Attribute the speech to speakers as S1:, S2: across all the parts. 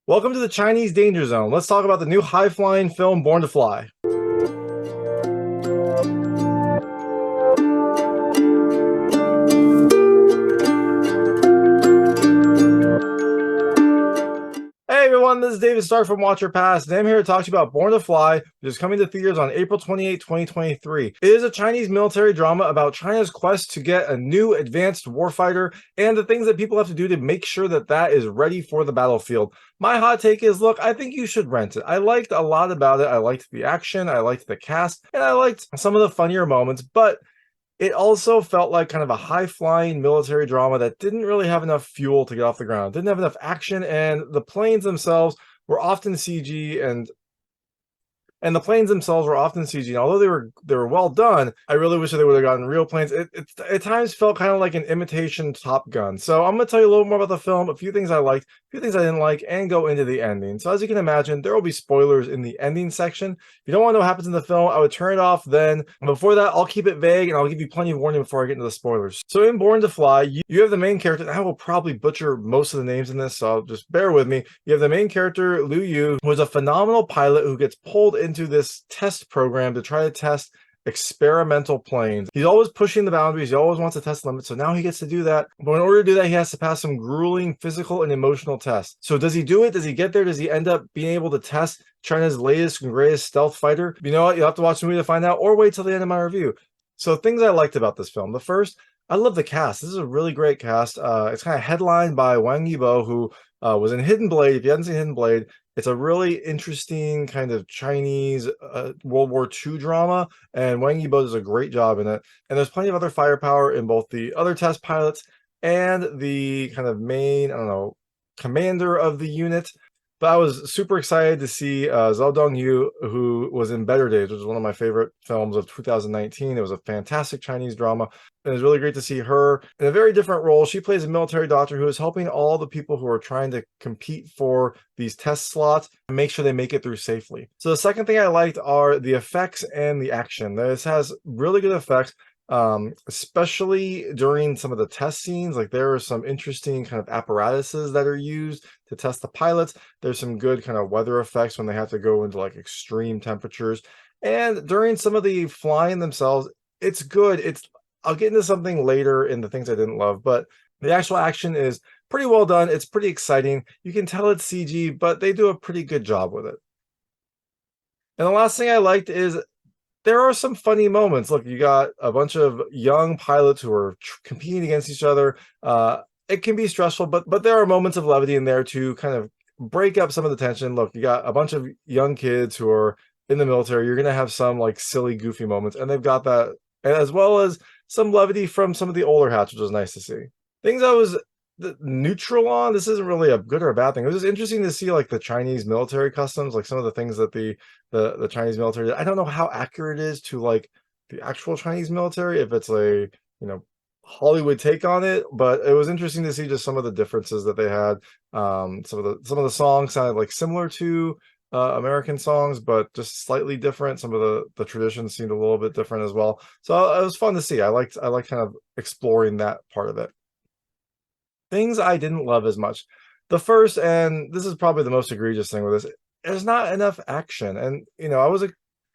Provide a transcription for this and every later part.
S1: Welcome to the Chinese Danger Zone. Let's talk about the new high-flying film Born to Fly. Hey everyone, this is David Stark from Watch Your Past, and I'm here to talk to you about Born to Fly, which is coming to theaters on April 28, 2023. It is a Chinese military drama about China's quest to get a new advanced warfighter and the things that people have to do to make sure that that is ready for the battlefield. My hot take is, look, I think you should rent it. I liked a lot about it. I liked the action, I liked the cast, and I liked some of the funnier moments, but it also felt like kind of a high-flying military drama that didn't really have enough fuel to get off the ground, didn't have enough action, and the planes themselves were often CG, and the planes themselves were often CG. And although they were well done, I really wish that they would have gotten real planes. It at times felt kind of like an imitation Top Gun. So I'm going to tell you a little more about the film, a few things I liked, a few things I didn't like, and go into the ending. So as you can imagine, there will be spoilers in the ending section. If you don't want to know what happens in the film, I would turn it off then. Before that, I'll keep it vague, and I'll give you plenty of warning before I get into the spoilers. So in Born to Fly, you have the main character, and I will probably butcher most of the names in this, so just bear with me. You have the main character, Liu Yu, who is a phenomenal pilot who gets pulled into this test program to try to test experimental planes. He's always pushing the boundaries. He always wants to test limits. So now he gets to do that. But in order to do that, he has to pass some grueling physical and emotional tests. So does he do it? Does he get there? Does he end up being able to test China's latest and greatest stealth fighter? You know what? You'll have to watch the movie to find out, or wait till the end of my review. So things I liked about this film. The first, I love the cast. This is a really great cast. It's kind of headlined by Wang Yibo, who was in Hidden Blade. If you haven't seen Hidden Blade, it's a really interesting kind of Chinese World War II drama, and Wang Yibo does a great job in it. And there's plenty of other firepower in both the other test pilots and the kind of main, I don't know, commander of the unit. But I was super excited to see Zhou Dongyu, who was in Better Days, which is one of my favorite films of 2019. It was a fantastic Chinese drama. And it was really great to see her in a very different role. She plays a military doctor who is helping all the people who are trying to compete for these test slots and make sure they make it through safely. So the second thing I liked are the effects and the action. This has really good effects, especially during some of the test scenes. Like, there are some interesting kind of apparatuses that are used to test the pilots. There's some good kind of weather effects when they have to go into like extreme temperatures. And during some of the flying themselves, it's good. I'll get into something later in the things I didn't love, but the actual action is pretty well done. It's pretty exciting. You can tell it's CG, but they do a pretty good job with it. And the last thing I liked is there are some funny moments. Look, you got a bunch of young pilots who are competing against each other. It can be stressful, but there are moments of levity in there to kind of break up some of the tension. Look, you got a bunch of young kids who are in the military. You're going to have some like silly, goofy moments, and they've got that, as well as some levity from some of the older hats, which was nice to see. Things I was neutral on, this isn't really a good or a bad thing. It was just interesting to see like the Chinese military customs, like some of the things that the Chinese military did. I don't know how accurate it is to like the actual Chinese military, if it's a, you know, Hollywood take on it, but it was interesting to see just some of the differences that they had. Some of the songs sounded like similar to American songs, but just slightly different. Some of the traditions seemed a little bit different as well. So it was fun to see. I liked kind of exploring that part of it. Things I didn't love as much. The first, and this is probably the most egregious thing with this, there's not enough action. And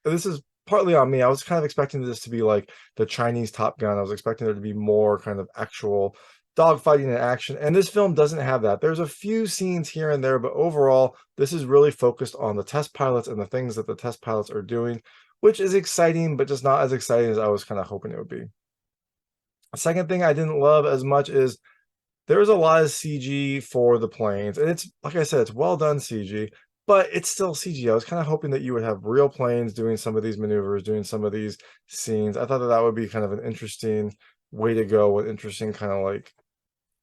S1: this is partly on me. I was kind of expecting this to be like the Chinese Top Gun. I was expecting there to be more kind of actual dogfighting and action, and this film doesn't have that. There's a few scenes here and there, but overall, this is really focused on the test pilots and the things that the test pilots are doing, which is exciting, but just not as exciting as I was kind of hoping it would be. The second thing I didn't love as much is there's a lot of CG for the planes, and it's, like I said, it's well done CG, but it's still CG. I was kind of hoping that you would have real planes doing some of these maneuvers, doing some of these scenes. I thought that that would be kind of an interesting way to go, an interesting kind of like,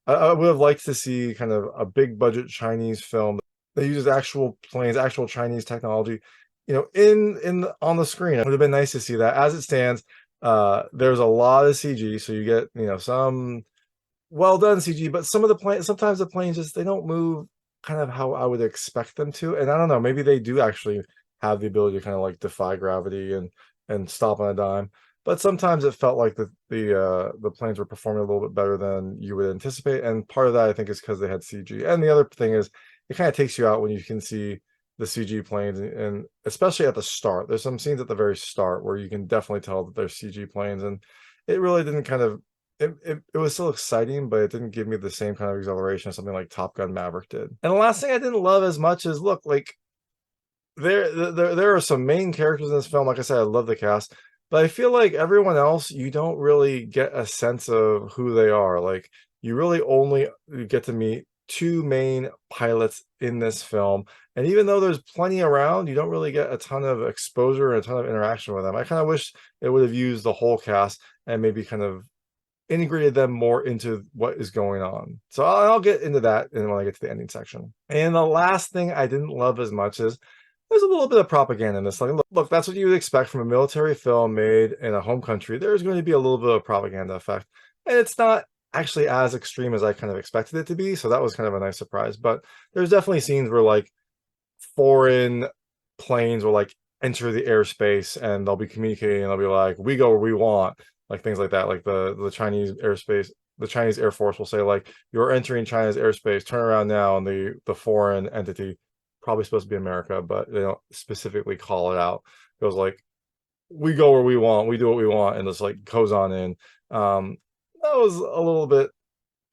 S1: I would have liked to see kind of a big budget Chinese film that uses actual planes, actual Chinese technology, on the screen. It would have been nice to see that. As it stands, there's a lot of CG, so you get, some well done CG, but sometimes the planes just, they don't move kind of how I would expect them to. And I don't know, maybe they do actually have the ability to kind of like defy gravity and stop on a dime. But sometimes it felt like the planes were performing a little bit better than you would anticipate, and part of that I think is because they had CG. And the other thing is, it kind of takes you out when you can see the CG planes, and especially at the start. There's some scenes at the very start where you can definitely tell that they're CG planes, and it really didn't kind of it was still exciting, but it didn't give me the same kind of exhilaration as something like Top Gun Maverick did. And the last thing I didn't love as much is, look, like there are some main characters in this film. Like I said, I love the cast, but I feel like everyone else, you don't really get a sense of who they are. Like, you really only get to meet two main pilots in this film, and even though there's plenty around, you don't really get a ton of exposure and a ton of interaction with them. I kind of wish it would have used the whole cast and maybe kind of integrated them more into what is going on. So I'll get into that when I get to the ending section. And the last thing I didn't love as much is there's a little bit of propaganda in this. Like, look, that's what you would expect from a military film made in a home country. There's going to be a little bit of propaganda effect, and it's not actually as extreme as I kind of expected it to be. So that was kind of a nice surprise. But there's definitely scenes where like foreign planes will like enter the airspace and they'll be communicating and they'll be like, we go where we want, like things like that. Like the Chinese airspace, the Chinese Air Force will say like, you're entering China's airspace, turn around now. And the foreign entity, probably supposed to be America, but they don't specifically call it out, goes like, we go where we want, we do what we want, and just like goes on in. That was a little bit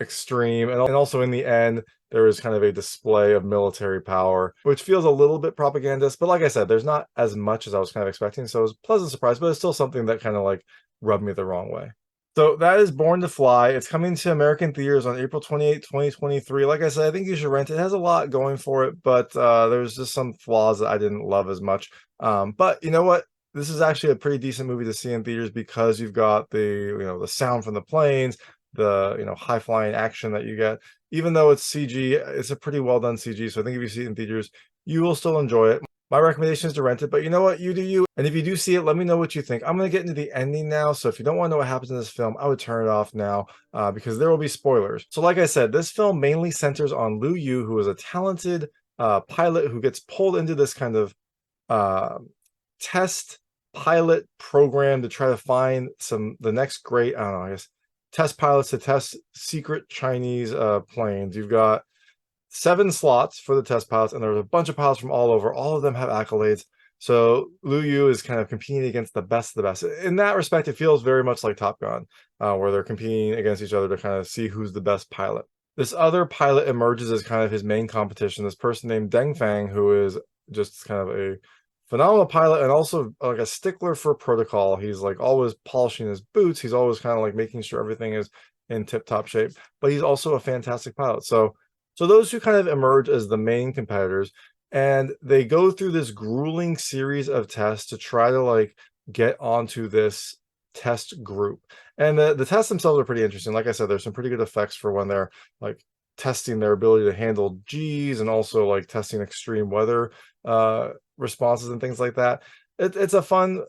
S1: extreme, and also in the end there was kind of a display of military power, which feels a little bit propagandist, but like I said, there's not as much as I was kind of expecting, so it was a pleasant surprise, but it's still something that kind of like rubbed me the wrong way. So that is Born to Fly. It's coming to American theaters on April 28th, 2023. Like I said, I think you should rent it. It has a lot going for it, but there's just some flaws that I didn't love as much. But you know what? This is actually a pretty decent movie to see in theaters because you've got the sound from the planes, the high flying action that you get. Even though it's CG, it's a pretty well done CG. So I think if you see it in theaters, you will still enjoy it. My recommendation is to rent it, but you know what? You do you. And if you do see it, let me know what you think. I'm going to get into the ending now. So if you don't want to know what happens in this film, I would turn it off now because there will be spoilers. So like I said, this film mainly centers on Liu Yu, who is a talented pilot who gets pulled into this kind of uh, test pilot program to try to find the next great, I don't know, I guess, test pilots to test secret Chinese planes. You've got 7 slots for the test pilots, and there's a bunch of pilots from all over. All of them have accolades. So Liu Yu is kind of competing against the best of the best. In that respect, it feels very much like Top Gun, where they're competing against each other to kind of see who's the best pilot. This other pilot emerges as kind of his main competition, this person named Deng Fang, who is just kind of a phenomenal pilot and also like a stickler for protocol. He's like always polishing his boots. He's always kind of like making sure everything is in tip-top shape, but he's also a fantastic pilot. So those who kind of emerge as the main competitors, and they go through this grueling series of tests to try to like get onto this test group. And the tests themselves are pretty interesting. Like I said, there's some pretty good effects for when they're like testing their ability to handle G's and also like testing extreme weather responses and things like that. It's a fun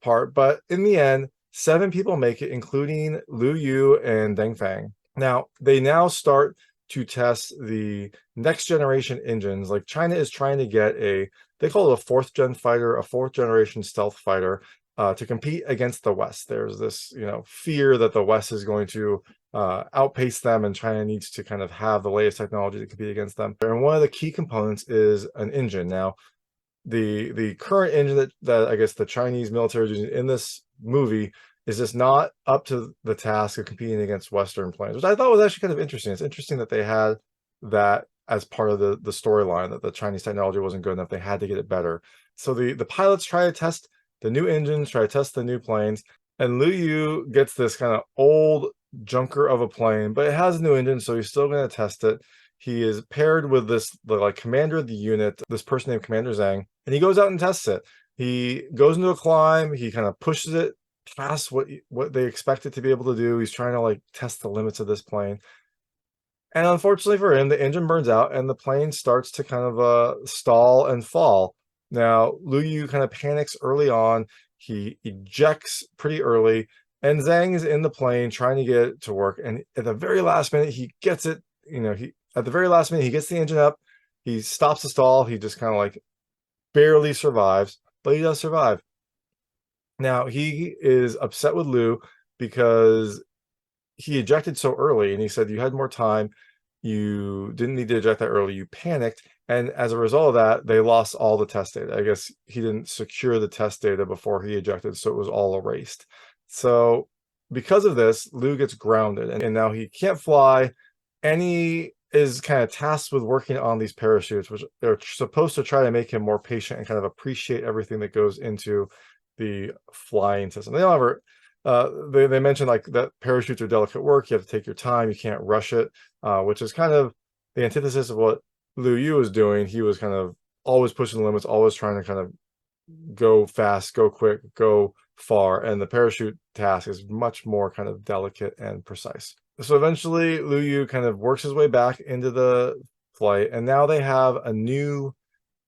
S1: part, but in the end, 7 people make it, including Liu Yu and Deng Fang. Now, they now start to test the next generation engines. Like China is trying to get they call it a 4th gen fighter, a 4th generation stealth fighter, to compete against the West. There's this, fear that the West is going to outpace them, and China needs to kind of have the latest technology to compete against them. And one of the key components is an engine. Now, the current engine that I guess the Chinese military is using in this movie is just not up to the task of competing against Western planes, which I thought was actually kind of interesting. It's interesting that they had that as part of the storyline, that the Chinese technology wasn't good enough. They had to get it better. So the pilots try to test the new engines, try to test the new planes, and Liu Yu gets this kind of old junker of a plane, but it has a new engine, so he's still going to test it. He is paired with the like commander of the unit, this person named Commander Zhang, and he goes out and tests it. He goes into a climb, he kind of pushes it past what they expect it to be able to do. He's trying to like test the limits of this plane. And unfortunately for him, the engine burns out and the plane starts to kind of stall and fall. Now, Liu Yu kind of panics early on. He ejects pretty early, and Zhang is in the plane trying to get it to work. And at the very last minute, he gets it. At the very last minute, he gets the engine up. He stops the stall. He just kind of like barely survives, but he does survive. Now, he is upset with Liu because he ejected so early, and he said, you had more time. you didn't need to eject that early, you panicked, and as a result of that, they lost all the test data. I guess he didn't secure the test data before he ejected, so it was all erased. So because of this, Liu gets grounded, and now he can't fly, and he is kind of tasked with working on these parachutes, which they're supposed to try to make him more patient and kind of appreciate everything that goes into the flying system. They don't ever they mentioned like that parachutes are delicate work. You have to take your time. You can't rush it, which is kind of the antithesis of what Liu Yu was doing. He was kind of always pushing the limits, always trying to kind of go fast, go quick, go far. And the parachute task is much more kind of delicate and precise. So eventually Liu Yu kind of works his way back into the flight, and now they have a new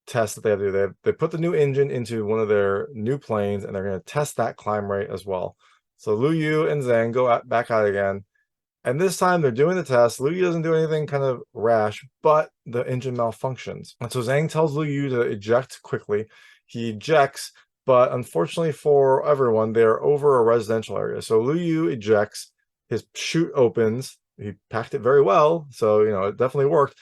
S1: test that they have to do. They put the new engine into one of their new planes, and they're going to test that climb rate as well. So Liu Yu and Zhang go back out again, and this time they're doing the test. Liu Yu doesn't do anything kind of rash, but the engine malfunctions. And so Zhang tells Liu Yu to eject quickly. He ejects, but unfortunately for everyone, they're over a residential area. So Liu Yu ejects, his chute opens, he packed it very well, so it definitely worked.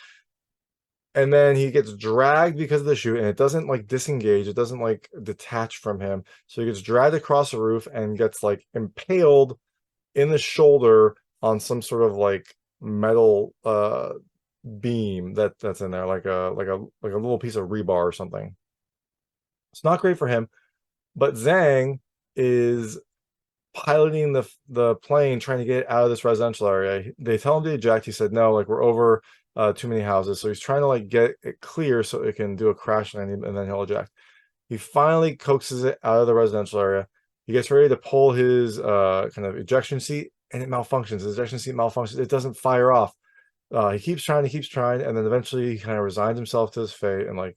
S1: And then he gets dragged because of the chute, and it doesn't like disengage, it doesn't like detach from him. So he gets dragged across the roof and gets like impaled in the shoulder on some sort of like metal beam that's in there, like a little piece of rebar or something. It's not great for him, but Zhang is piloting the plane, trying to get it out of this residential area. They tell him to eject. He said no, like we're over too many houses. So he's trying to like get it clear so it can do a crash landing, and then he'll eject. He finally coaxes it out of the residential area. He gets ready to pull his kind of ejection seat, and it malfunctions. His ejection seat malfunctions. It doesn't fire off. He keeps trying, and then eventually he kind of resigns himself to his fate and like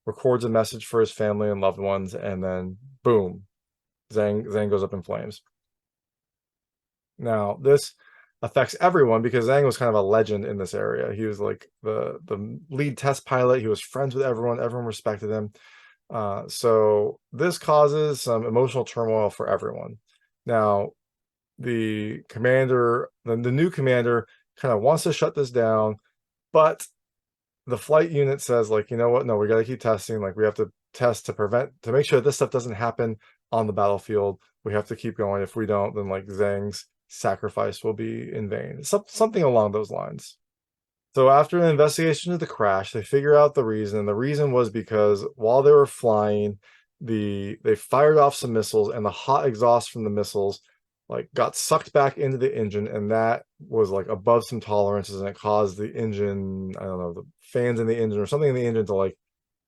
S1: records a message for his family and loved ones, and then boom, Zhang goes up in flames. Now this affects everyone because Zhang was kind of a legend in this area. He was like the lead test pilot. He was friends with everyone. Everyone respected him. So this causes some emotional turmoil for everyone. Now, the commander, the new commander, kind of wants to shut this down, but the flight unit says, like, you know what? No, we got to keep testing. Like, we have to test to make sure this stuff doesn't happen on the battlefield. We have to keep going. If we don't, then like Zhang's sacrifice will be in vain. Something along those lines. So after an investigation of the crash, they figure out the reason. The reason was because while they were flying, they fired off some missiles, and the hot exhaust from the missiles like got sucked back into the engine, and that was like above some tolerances, and it caused the engine, I don't know, the fans in the engine or something in the engine to like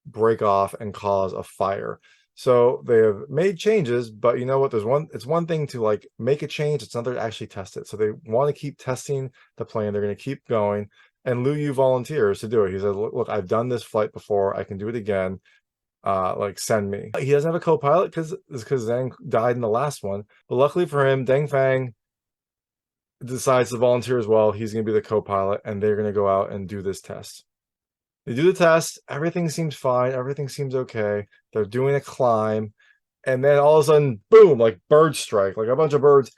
S1: break off and cause a fire. So they have made changes, but you know what? It's one thing to like make a change, it's another to actually test it. So they want to keep testing the plane. They're going to keep going. And Liu Yu volunteers to do it. He says, look, I've done this flight before. I can do it again. Like send me. He doesn't have a co-pilot because Zhang died in the last one. But luckily for him, Deng Fang decides to volunteer as well. He's going to be the co-pilot, and they're going to go out and do this test. They do the test. Everything seems fine. Everything seems okay. They're doing a climb, and then all of a sudden, boom! Like bird strike. Like a bunch of birds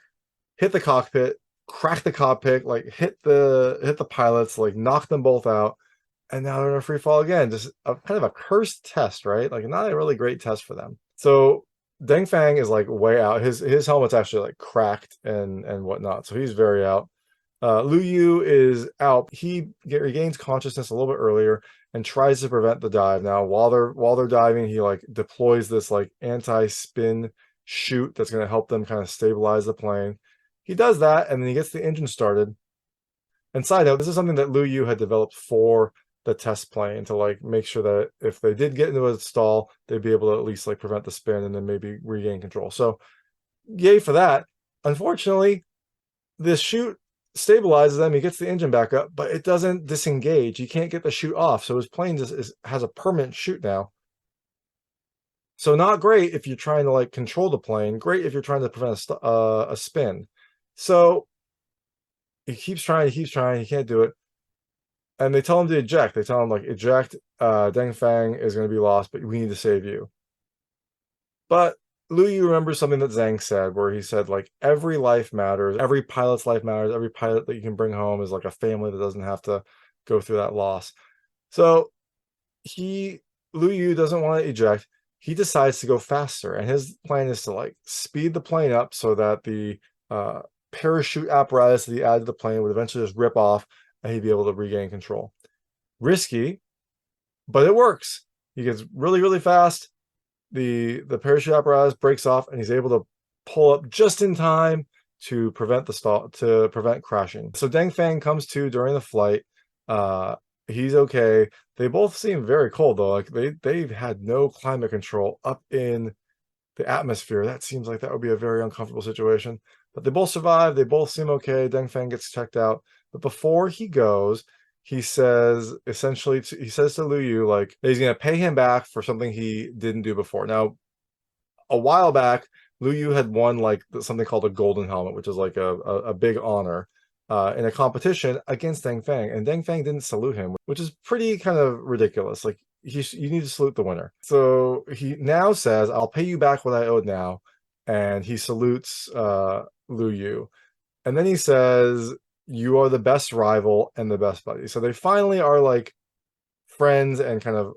S1: hit the cockpit, crack the cockpit, like hit the pilots, like knock them both out, and now they're in a free fall again. Just kind of a cursed test, right? Like not a really great test for them. So Deng Fang is like way out. His helmet's actually like cracked and whatnot, so he's very out. Liu Yu is out. He regains consciousness a little bit earlier and tries to prevent the dive. Now, while they're diving, he like deploys this like anti-spin chute that's going to help them kind of stabilize the plane. He does that, and then he gets the engine started. And side note, this is something that Liu Yu had developed for the test plane to like make sure that if they did get into a stall, they'd be able to at least like prevent the spin and then maybe regain control. So yay for that. Unfortunately, this chute stabilizes them. He gets the engine back up, but it doesn't disengage. He can't get the chute off. So his plane just has a permanent chute now. So not great if you're trying to like control the plane. Great if you're trying to prevent a spin. So he keeps trying. He can't do it. And they tell him to eject. They tell him like eject. Deng Fang is going to be lost, but we need to save you. But Liu Yu remembers something that Zhang said, where he said like every life matters, every pilot's life matters, every pilot that you can bring home is like a family that doesn't have to go through that loss. So Liu Yu doesn't want to eject. He decides to go faster, and his plan is to like speed the plane up so that the parachute apparatus that he added to the plane would eventually just rip off, and he'd be able to regain control. Risky, but it works. He gets really, really fast. The parachute apparatus breaks off, and he's able to pull up just in time to prevent the stall, to prevent crashing. So Deng Fang comes to during the flight. He's okay. They both seem very cold though. Like they've had no climate control up in the atmosphere. That seems like that would be a very uncomfortable situation. But they both survive. They both seem okay. Deng Fang gets checked out. But before he goes, he says essentially he says to Liu Yu like that he's going to pay him back for something he didn't do before. Now, a while back, Liu Yu had won like something called a golden helmet, which is like a big honor in a competition against Deng Fang, and Deng Fang didn't salute him, which is pretty kind of ridiculous. Like you need to salute the winner. So he now says, "I'll pay you back what I owed now," and he salutes Liu Yu, and then he says, "You are the best rival and the best buddy." So they finally are like friends and kind of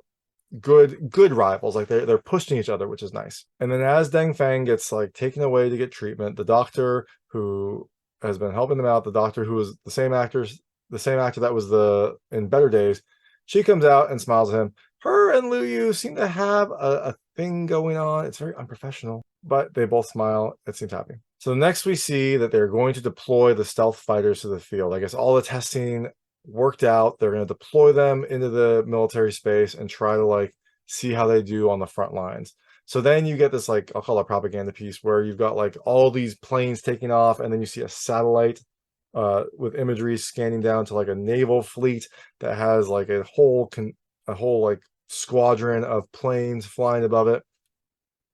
S1: good rivals. Like they're pushing each other, which is nice. And then as Deng Fang gets like taken away to get treatment, the doctor who has been helping them out, the doctor who was the same actor that was in Better Days, she comes out and smiles at him. Her and Liu Yu seem to have a thing going on. It's very unprofessional, but they both smile. It seems happy. So next we see that they're going to deploy the stealth fighters to the field. I guess all the testing worked out. They're going to deploy them into the military space and try to like see how they do on the front lines. So then you get this like, I'll call it a propaganda piece, where you've got like all these planes taking off, and then you see a satellite with imagery scanning down to like a naval fleet that has like a whole like squadron of planes flying above it.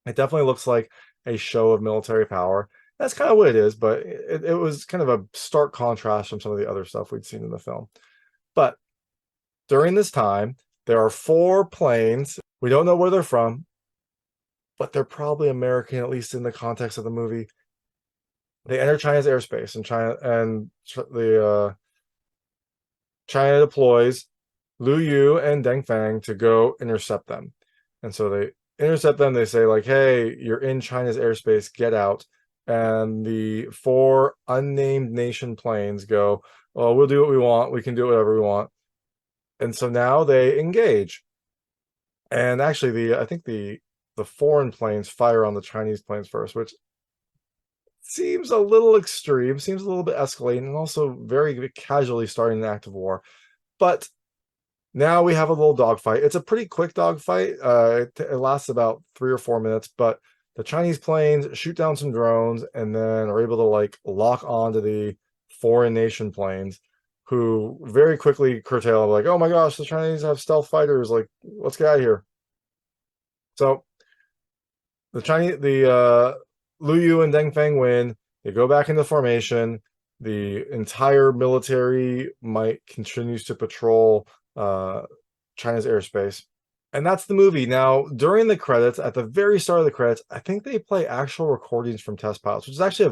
S1: It definitely looks like a show of military power. That's kind of what it is, but it was kind of a stark contrast from some of the other stuff we'd seen in the film. But during this time, there are 4 planes. We don't know where they're from, but they're probably American, at least in the context of the movie. They enter China's airspace, and China deploys Liu Yu and Deng Fang to go intercept them. And so they intercept them. They say like, "Hey, you're in China's airspace. Get out." And the 4 unnamed nation planes go, "Well, we'll do what we want. We can do whatever we want." And so now they engage. And actually, I think the foreign planes fire on the Chinese planes first, which seems a little extreme, seems a little bit escalating, and also very casually starting an act of war. But now we have a little dogfight. It's a pretty quick dogfight. It lasts about 3 or 4 minutes, but the Chinese planes shoot down some drones and then are able to like lock onto the foreign nation planes, who very quickly curtail, like, "Oh my gosh, the Chinese have stealth fighters. Like, let's get out of here." So the Liu Yu and Deng Fang win. They go back into formation. The entire military might continues to patrol China's airspace. And that's the movie. Now, during the credits, at the very start of the credits, I think they play actual recordings from test pilots, which is actually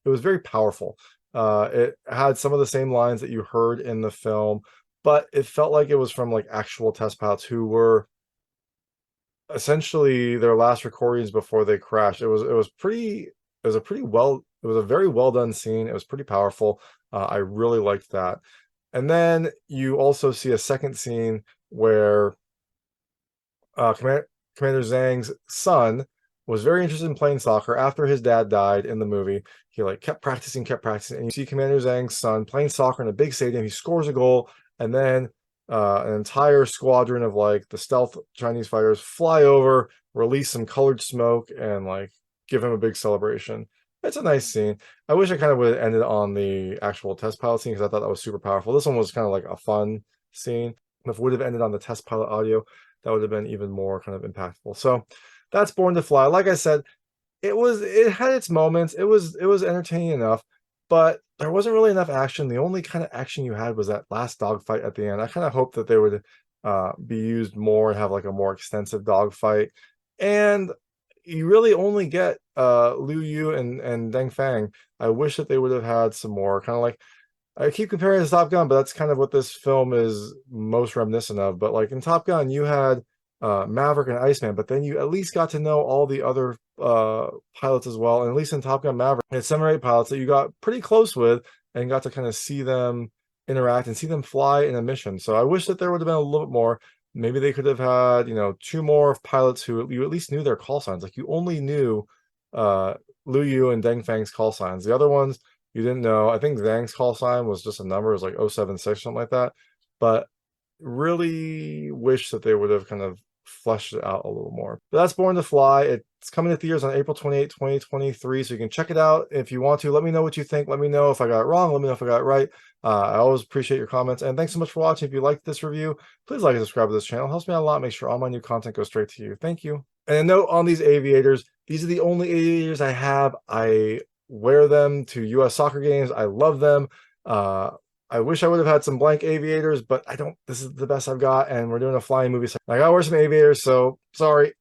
S1: it was very powerful. It had some of the same lines that you heard in the film, but it felt like it was from like actual test pilots who were essentially their last recordings before they crashed. It was a very well done scene. It was pretty powerful. I really liked that. And then you also see a second scene where Commander Zhang's son was very interested in playing soccer after his dad died in the movie. He like kept practicing, and you see Commander Zhang's son playing soccer in a big stadium. He scores a goal, and then an entire squadron of like the stealth Chinese fighters fly over, release some colored smoke, and like give him a big celebration. It's a nice scene. I wish I kind of would have ended on the actual test pilot scene, because I thought that was super powerful. This one was kind of like a fun scene. If it would have ended on the test pilot audio, that would have been even more kind of impactful. So that's Born to Fly. Like I said, it had its moments. It was entertaining enough, but there wasn't really enough action. The only kind of action you had was that last dogfight at the end. I kind of hoped that they would be used more and have like a more extensive dogfight. And you really only get Liu Yu and Deng Fang. I wish that they would have had some more kind of like I keep comparing it to Top Gun, but that's kind of what this film is most reminiscent of. But like in Top Gun, you had Maverick and Iceman, but then you at least got to know all the other pilots as well. And at least in Top Gun Maverick, you had 7 or 8 pilots that you got pretty close with and got to kind of see them interact and see them fly in a mission. So I wish that there would have been a little bit more. Maybe they could have had, 2 more pilots who you at least knew their call signs. Like you only knew Liu Yu and Deng Fang's call signs. The other ones you didn't know. I think Zhang's call sign was just a number, it was like 076, something like that. But really wish that they would have kind of fleshed it out a little more. But that's Born to Fly. It's coming to theaters on April 28, 2023. So you can check it out if you want to. Let me know what you think. Let me know if I got it wrong. Let me know if I got it right. I always appreciate your comments. And thanks so much for watching. If you liked this review, please like and subscribe to this channel. It helps me out a lot. Make sure all my new content goes straight to you. Thank you. And a note on these aviators. These are the only aviators I have. I wear them to US soccer games. I love them. I wish I would have had some blank aviators, but I don't. This is the best I've got, and we're doing a flying movie. So I gotta wear some aviators, so sorry.